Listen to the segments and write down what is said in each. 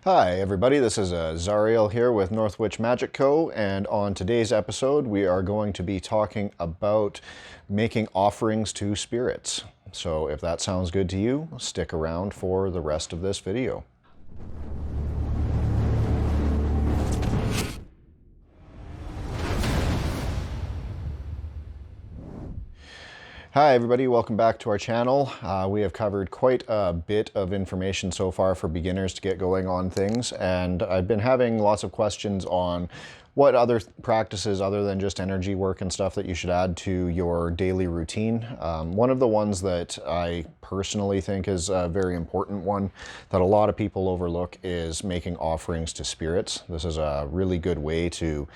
Hi everybody, this is Zariel here with Northwich Magic Co. And on today's episode we are going to be talking about making offerings to spirits. So if that sounds good to you, stick around for the rest of this video. Hi everybody, welcome back to our channel. We have covered quite a bit of information so far for beginners to get going on things, and I've been having lots of questions on what other practices other than just energy work and stuff that you should add to your daily routine. One of the ones that I personally think is a very important one that a lot of people overlook is making offerings to spirits. This is a really good way to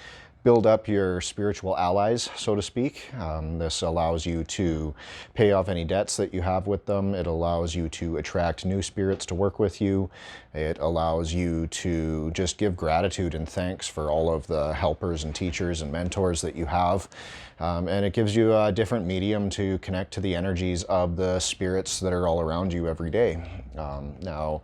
build up your spiritual allies, so to speak. This allows you to pay off any debts that you have with them. It allows you to attract new spirits to work with you. It allows you to just give gratitude and thanks for all of the helpers and teachers and mentors that you have. And it gives you a different medium to connect to the energies of the spirits that are all around you every day. Now,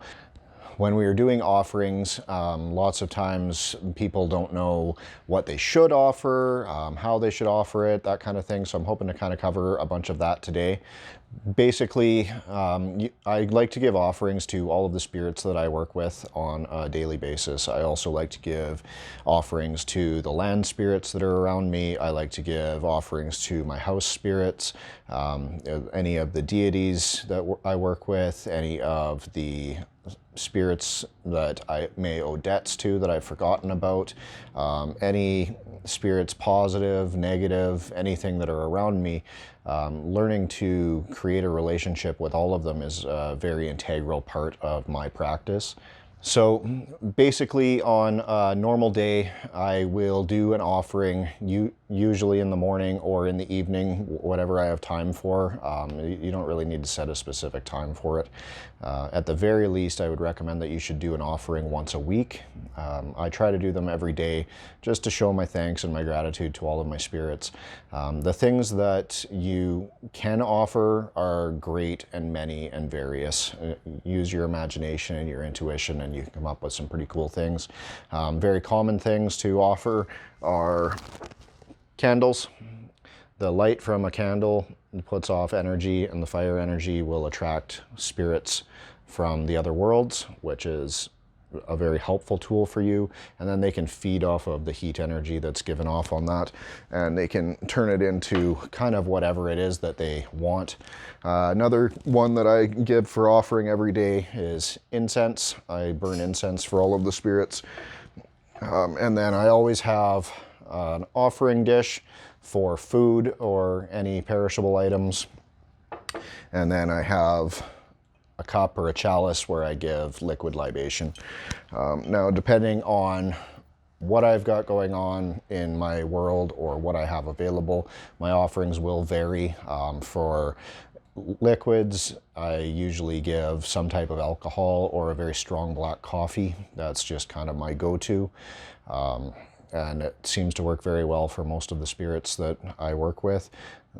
when we are doing offerings, lots of times people don't know what they should offer, how they should offer it, that kind of thing. So I'm hoping to kind of cover a bunch of that today. Basically, I like to give offerings to all of the spirits that I work with on a daily basis. I also like to give offerings to the land spirits that are around me. I like to give offerings to my house spirits, any of the deities that I work with, any of the spirits that I may owe debts to that I've forgotten about, any spirits, positive, negative, anything that are around me. Learning to create a relationship with all of them is a very integral part of my practice. So basically on a normal day, I will do an offering, usually in the morning or in the evening, whatever I have time for. You don't really need to set a specific time for it. At the very least, I would recommend that you should do an offering once a week. I try to do them every day just to show my thanks and my gratitude to all of my spirits. The things that you can offer are great and many and various. Use your imagination and your intuition and you can come up with some pretty cool things. Very common things to offer are candles. The light from a candle puts off energy, and the fire energy will attract spirits from the other worlds, which is a very helpful tool for you. And then they can feed off of the heat energy that's given off on that, and they can turn it into kind of whatever it is that they want. Another one that I give for offering every day is incense. I burn incense for all of the spirits. And then I always have an offering dish for food or any perishable items. And then I have a cup or a chalice where I give liquid libation. Now, depending on what I've got going on in my world or what I have available, my offerings will vary. For liquids, I usually give some type of alcohol or a very strong black coffee. That's just kind of my go-to. And it seems to work very well for most of the spirits that I work with.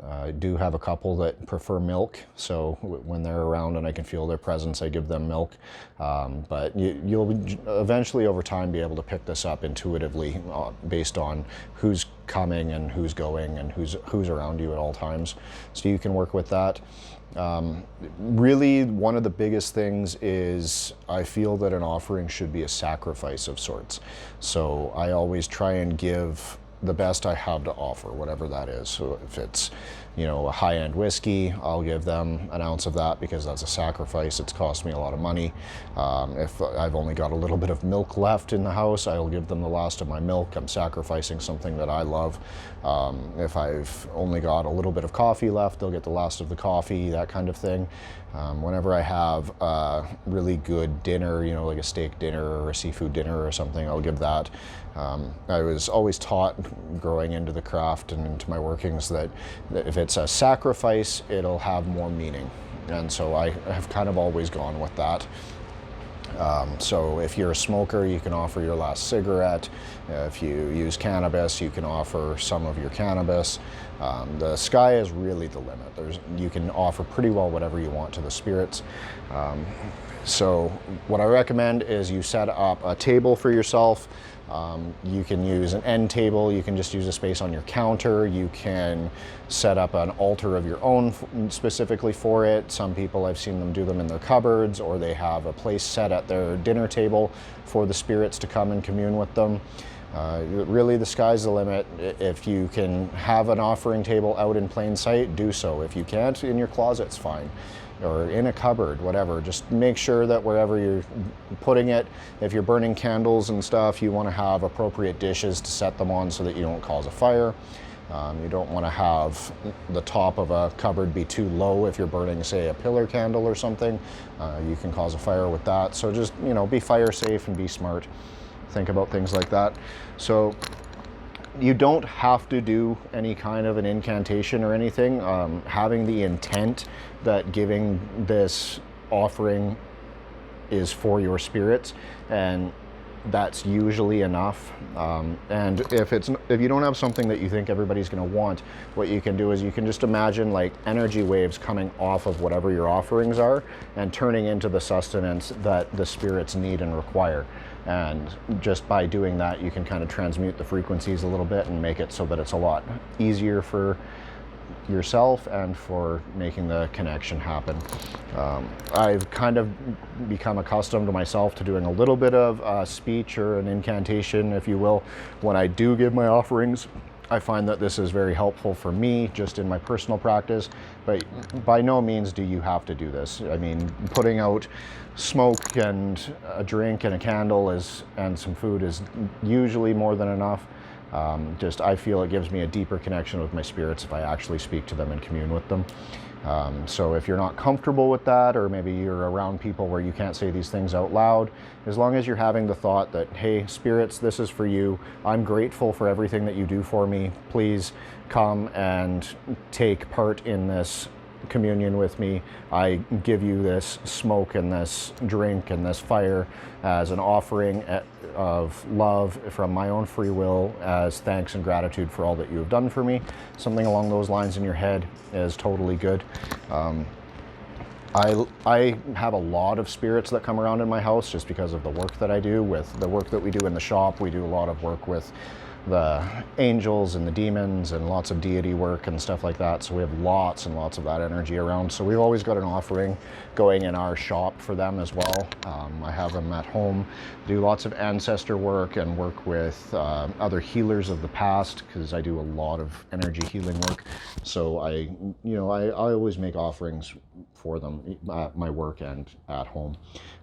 I do have a couple that prefer milk, so when they're around and I can feel their presence, I give them milk. But you'll eventually over time be able to pick this up intuitively based on who's coming and who's going and who's around you at all times. So you can work with that. Really, one of the biggest things is I feel that an offering should be a sacrifice of sorts. So I always try and give the best I have to offer, whatever that is. So if it's, a high-end whiskey, I'll give them an ounce of that because that's a sacrifice. It's cost me a lot of money. If I've only got a little bit of milk left in the house, I'll give them the last of my milk. I'm sacrificing something that I love. If I've only got a little bit of coffee left, they'll get the last of the coffee, that kind of thing. Whenever I have a really good dinner, like a steak dinner or a seafood dinner or something, I'll give that. I was always taught growing into the craft and into my workings that if it's a sacrifice, it'll have more meaning. And so I have kind of always gone with that. So if you're a smoker, you can offer your last cigarette. If you use cannabis, you can offer some of your cannabis. The sky is really the limit. You can offer pretty well whatever you want to the spirits. So what I recommend is you set up a table for yourself. You can use an end table. You can just use a space on your counter. You can set up an altar of your own specifically for it. Some people, I've seen them do them in their cupboards, or they have a place set at their dinner table for the spirits to come and commune with them. Really, the sky's the limit. If you can have an offering table out in plain sight, do so. If you can't, in your closet's fine, or in a cupboard, whatever. Just make sure that wherever you're putting it, if you're burning candles and stuff, you want to have appropriate dishes to set them on so that you don't cause a fire. You don't want to have the top of a cupboard be too low if you're burning, say, a pillar candle or something. You can cause a fire with that. So just, be fire safe and be smart. Think about things like that. So you don't have to do any kind of an incantation or anything. Having the intent that giving this offering is for your spirits, and that's usually enough. And if you don't have something that you think everybody's going to want, what you can do is you can just imagine like energy waves coming off of whatever your offerings are and turning into the sustenance that the spirits need and require. And just by doing that, you can kind of transmute the frequencies a little bit and make it so that it's a lot easier for yourself and for making the connection happen. I've kind of become accustomed to myself to doing a little bit of speech or an incantation, if you will, when I do give my offerings. I find that this is very helpful for me just in my personal practice, but by no means do you have to do this. I mean, putting out smoke and a drink and a candle and some food is usually more than enough. I feel it gives me a deeper connection with my spirits if I actually speak to them and commune with them. So if you're not comfortable with that, or maybe you're around people where you can't say these things out loud, as long as you're having the thought that, hey, spirits, this is for you. I'm grateful for everything that you do for me. Please come and take part in this communion with me. I give you this smoke and this drink and this fire as an offering of love from my own free will, as thanks and gratitude for all that you have done for me. Something along those lines in your head is totally good. I have a lot of spirits that come around in my house just because of the work that I do. With the work that we do in the shop, we do a lot of work with the angels and the demons and lots of deity work and stuff like that. So we have lots and lots of that energy around. So we've always got an offering going in our shop for them as well. I have them at home, do lots of ancestor work and work with other healers of the past, because I do a lot of energy healing work. So I always make offerings for them at my work and at home.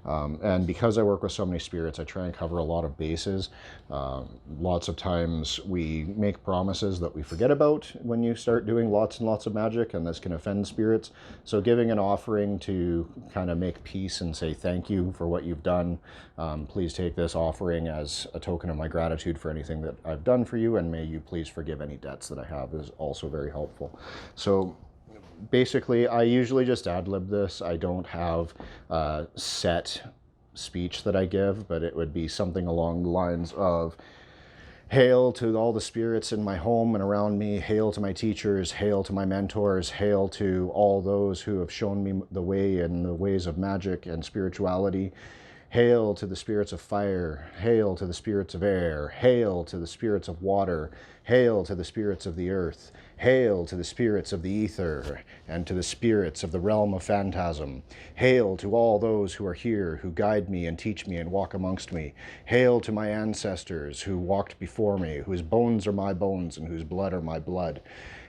And because I work with so many spirits, I try and cover a lot of bases. Lots of times we make promises that we forget about when you start doing lots and lots of magic, and this can offend spirits. So giving an offering to kind of make peace and say thank you for what you've done. Please take this offering as a token of my gratitude for anything that I've done for you, and may you please forgive any debts that I have, is also very helpful. So basically, I usually just ad-lib this. I don't have a set speech that I give, but it would be something along the lines of, hail to all the spirits in my home and around me, hail to my teachers, hail to my mentors, hail to all those who have shown me the way and the ways of magic and spirituality. Hail to the spirits of fire, hail to the spirits of air, hail to the spirits of water, hail to the spirits of the earth, hail to the spirits of the ether, and to the spirits of the realm of phantasm. Hail to all those who are here, who guide me and teach me and walk amongst me. Hail to my ancestors who walked before me, whose bones are my bones and whose blood are my blood.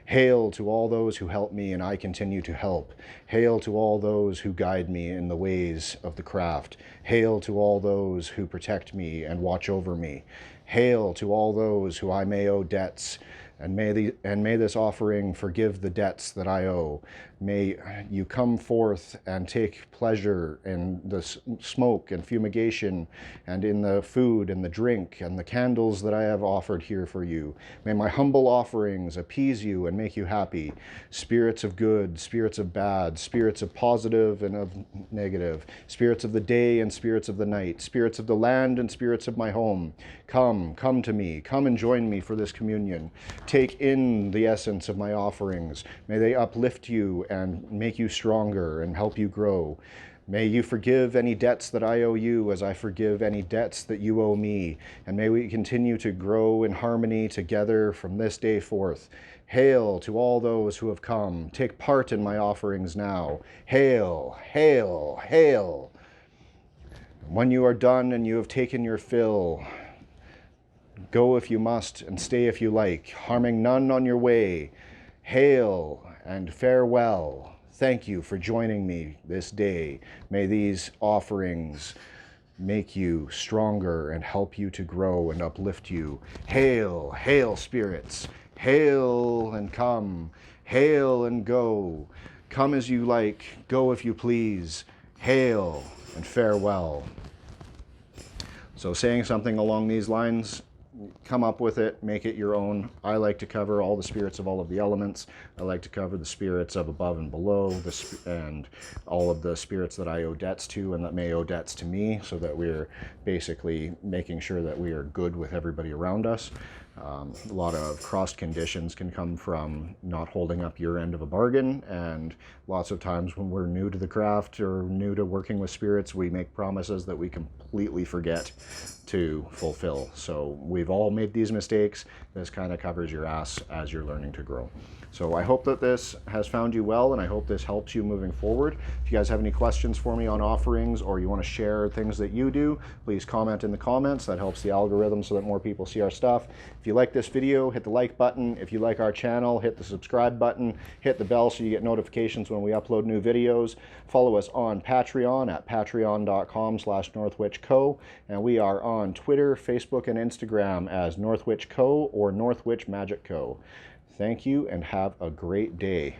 Hail to all those who help me and I continue to help. Hail to all those who guide me in the ways of the craft. Hail to all those who protect me and watch over me. Hail to all those who I may owe debts, and may this offering forgive the debts that I owe. May you come forth and take pleasure in the smoke and fumigation and in the food and the drink and the candles that I have offered here for you. May my humble offerings appease you and make you happy. Spirits of good, spirits of bad, spirits of positive and of negative, spirits of the day and spirits of the night, spirits of the land and spirits of my home, come to me, come and join me for this communion. Take in the essence of my offerings. May they uplift you and make you stronger and help you grow. May you forgive any debts that I owe you as I forgive any debts that you owe me. And may we continue to grow in harmony together from this day forth. Hail to all those who have come. Take part in my offerings now. Hail, hail, hail. When you are done and you have taken your fill, go if you must and stay if you like, harming none on your way. Hail and farewell. Thank you for joining me this day. May these offerings make you stronger and help you to grow and uplift you. Hail, hail spirits. Hail and come. Hail and go. Come as you like. Go if you please. Hail and farewell. So saying something along these lines, come up with it, make it your own. I like to cover all the spirits of all of the elements. I like to cover the spirits of above and below, and all of the spirits that I owe debts to and that may owe debts to me, so that we're basically making sure that we are good with everybody around us. A lot of crossed conditions can come from not holding up your end of a bargain, and lots of times when we're new to the craft or new to working with spirits, we make promises that we completely forget to fulfill. So we've all made these mistakes. This kind of covers your ass as you're learning to grow. So I hope that this has found you well, and I hope this helps you moving forward. If you guys have any questions for me on offerings, or you want to share things that you do, please comment in the comments. That helps the algorithm so that more people see our stuff. If you like this video, hit the like button. If you like our channel, hit the subscribe button. Hit the bell so you get notifications when we upload new videos. Follow us on Patreon at patreon.com/NorthWitchCo. And we are on Twitter, Facebook, and Instagram as NorthWitchCo or NorthWitch Magic Co. Thank you and have a great day.